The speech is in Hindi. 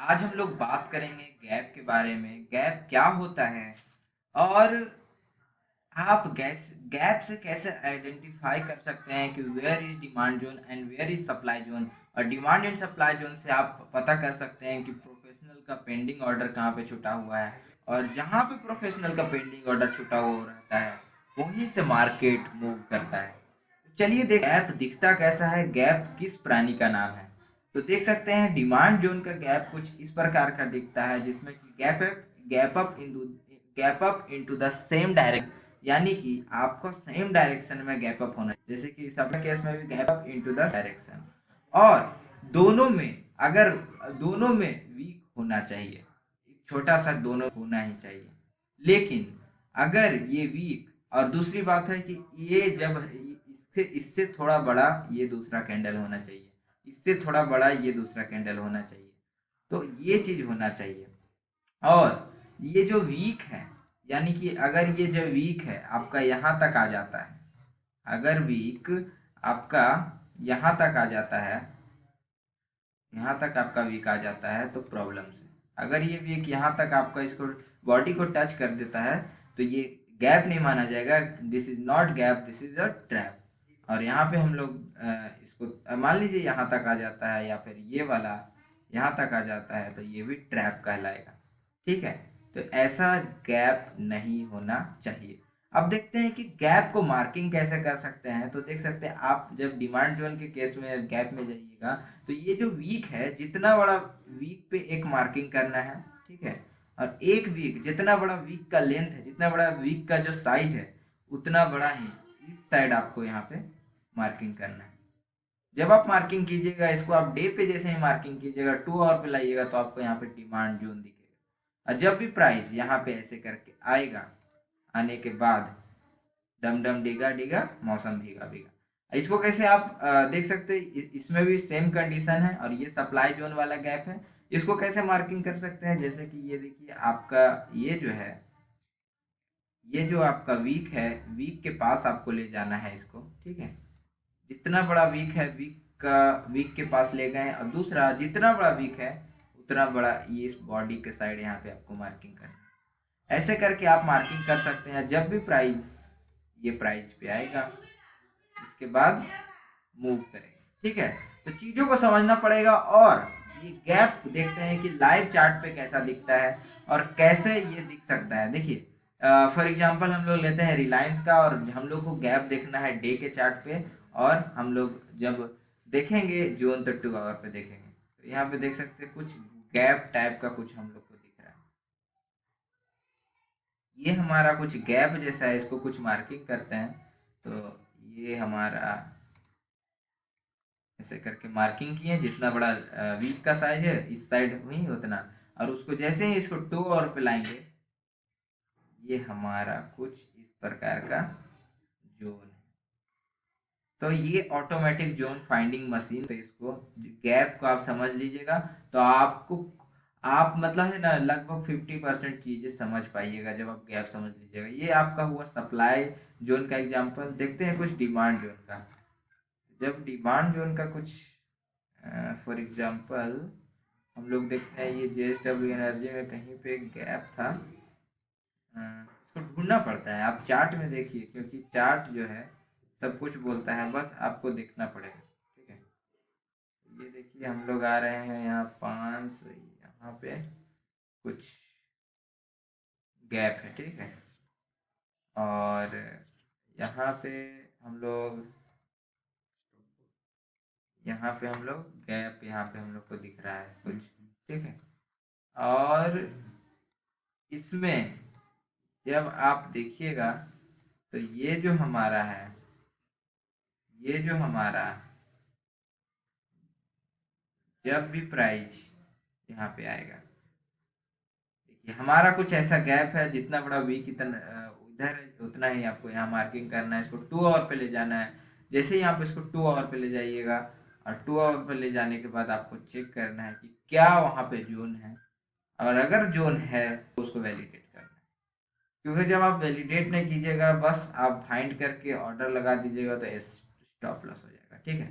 आज हम लोग बात करेंगे गैप के बारे में। गैप क्या होता है और आप गैस गैप से कैसे आइडेंटिफाई कर सकते हैं कि where is demand zone and where is supply zone. और डिमांड एंड सप्लाई जोन से आप पता कर सकते हैं कि प्रोफेशनल का पेंडिंग ऑर्डर कहाँ पे छूटा हुआ है। और जहाँ पे प्रोफेशनल का पेंडिंग ऑर्डर छूटा हुआ रहता है वहीं से मार्केट मूव करता है। चलिए देख गैप दिखता कैसा है, गैप किस प्राणी का नाम है। तो देख सकते हैं डिमांड जोन का गैप कुछ इस प्रकार का दिखता है, जिसमें कि gap up into the same direction, यानी कि आपको सेम डायरेक्शन में गैप अप होना है। जैसे कि सब केस में भी gap up into the direction. और दोनों में अगर दोनों में वीक होना चाहिए, एक छोटा सा दोनों होना ही चाहिए। लेकिन अगर ये वीक, और दूसरी बात है कि ये जब इससे इससे थोड़ा बड़ा ये दूसरा कैंडल होना चाहिए, इससे थोड़ा बड़ा ये दूसरा कैंडल होना चाहिए। तो ये चीज होना चाहिए। और ये जो वीक है, यानी कि अगर ये जो वीक है आपका यहाँ तक आ जाता है, अगर वीक आपका यहाँ तक आ जाता है, यहाँ तक आपका वीक आ जाता है तो प्रॉब्लम है। अगर ये वीक यहाँ तक आपका इसको बॉडी को टच कर देता है तो ये गैप नहीं माना जाएगा। This is not gap, this is a trap. और यहाँ पे हम लोग इसको मान लीजिए यहाँ तक आ जाता है, या फिर ये वाला यहाँ तक आ जाता है, तो ये भी ट्रैप कहलाएगा। ठीक है। तो ऐसा गैप नहीं होना चाहिए। अब देखते हैं कि गैप को मार्किंग कैसे कर सकते हैं। तो देख सकते हैं आप जब डिमांड जोन के केस में गैप में जाइएगा तो ये जो वीक है, जितना बड़ा वीक पे एक मार्किंग करना है। ठीक है। और एक वीक जितना बड़ा वीक का लेंथ है, जितना बड़ा वीक का जो साइज है, उतना बड़ा ही इस साइड आपको यहाँ पे मार्किंग करना है। जब आप मार्किंग कीजिएगा इसको, आप डे पे जैसे ही मार्किंग कीजिएगा 2 आवर पे लाइएगा तो आपको यहाँ पे डिमांड जोन दिखेगा। और जब भी प्राइस यहाँ पे ऐसे करके आएगा, आने के बाद डम डम डिगा डिगा मौसम भीगा भीगा, इसको कैसे आप देख सकते हैं। इसमें भी सेम कंडीशन है और ये सप्लाई जोन वाला गैप है। इसको कैसे मार्किंग कर सकते हैं, जैसे कि ये देखिए आपका ये जो है, ये जो आपका वीक है, वीक के पास आपको ले जाना है इसको। ठीक है। जितना बड़ा वीक है, वीक के पास ले गए, और दूसरा जितना बड़ा वीक है उतना बड़ा ये इस बॉडी के साइड यहाँ पे आपको मार्किंग करना है। ऐसे करके आप मार्किंग कर सकते हैं। जब भी प्राइस ये प्राइस पे आएगा इसके बाद मूव करेंगे। ठीक है। तो चीज़ों को समझना पड़ेगा। और ये गैप देखते हैं कि लाइव चार्ट पे कैसा दिखता है और कैसे ये दिख सकता है। देखिए फॉर एग्जांपल हम लोग लेते हैं रिलायंस का, और हम लोग को गैप देखना है डे के चार्ट पे। और हम लोग जब देखेंगे जोन तो 2 आवर पे देखेंगे, तो यहाँ पे देख सकते हैं कुछ गैप टाइप का कुछ हम लोग को दिख रहा है। ये हमारा कुछ गैप जैसा है, इसको कुछ मार्किंग करते हैं। तो ये हमारा ऐसे करके मार्किंग किए, जितना बड़ा वीक का साइज है इस साइड वही उतना। और उसको जैसे ही इसको 2 आवर पे लाएंगे, ये हमारा कुछ इस प्रकार का जोन है। तो ये ऑटोमेटिक जोन फाइंडिंग मशीन, तो इसको गैप को आप समझ लीजिएगा तो आपको आप मतलब है ना लगभग 50% चीज़ें समझ पाइएगा जब आप गैप समझ लीजिएगा। ये आपका हुआ सप्लाई जोन का एग्जांपल। देखते हैं कुछ डिमांड जोन का। जब डिमांड जोन का कुछ फॉर एग्जांपल हम लोग देखते हैं, ये जेएसडब्ल्यू एनर्जी में कहीं पे एक गैप था। इसको ढूंढना पड़ता है, आप चार्ट में देखिए, क्योंकि चार्ट जो है सब कुछ बोलता है, बस आपको देखना पड़ेगा। ठीक है। ये देखिए हम लोग आ रहे हैं यहाँ 5, यहाँ पे कुछ गैप है। ठीक है। और यहाँ पे हम लोग गैप यहाँ पे हम लोग को दिख रहा है कुछ। ठीक है। और इसमें जब आप देखिएगा तो ये जो हमारा है, ये जो हमारा जब भी प्राइस यहाँ पे आएगा, देखिए हमारा कुछ ऐसा गैप है, जितना बड़ा वीक इतना उधर उतना ही आपको यहाँ मार्किंग करना है। इसको 2 आवर पे ले जाना है। जैसे ही आप इसको 2 आवर पे ले जाइएगा, और 2 आवर पे ले जाने के बाद आपको चेक करना है कि क्या वहाँ पे जोन है। और अगर जोन है तो उसको वैलिडेट करना है। क्योंकि जब आप वैलिडेट नहीं कीजिएगा, बस आप फाइंड करके ऑर्डर लगा दीजिएगा तो स्टॉप लॉस हो जाएगा। ठीक है।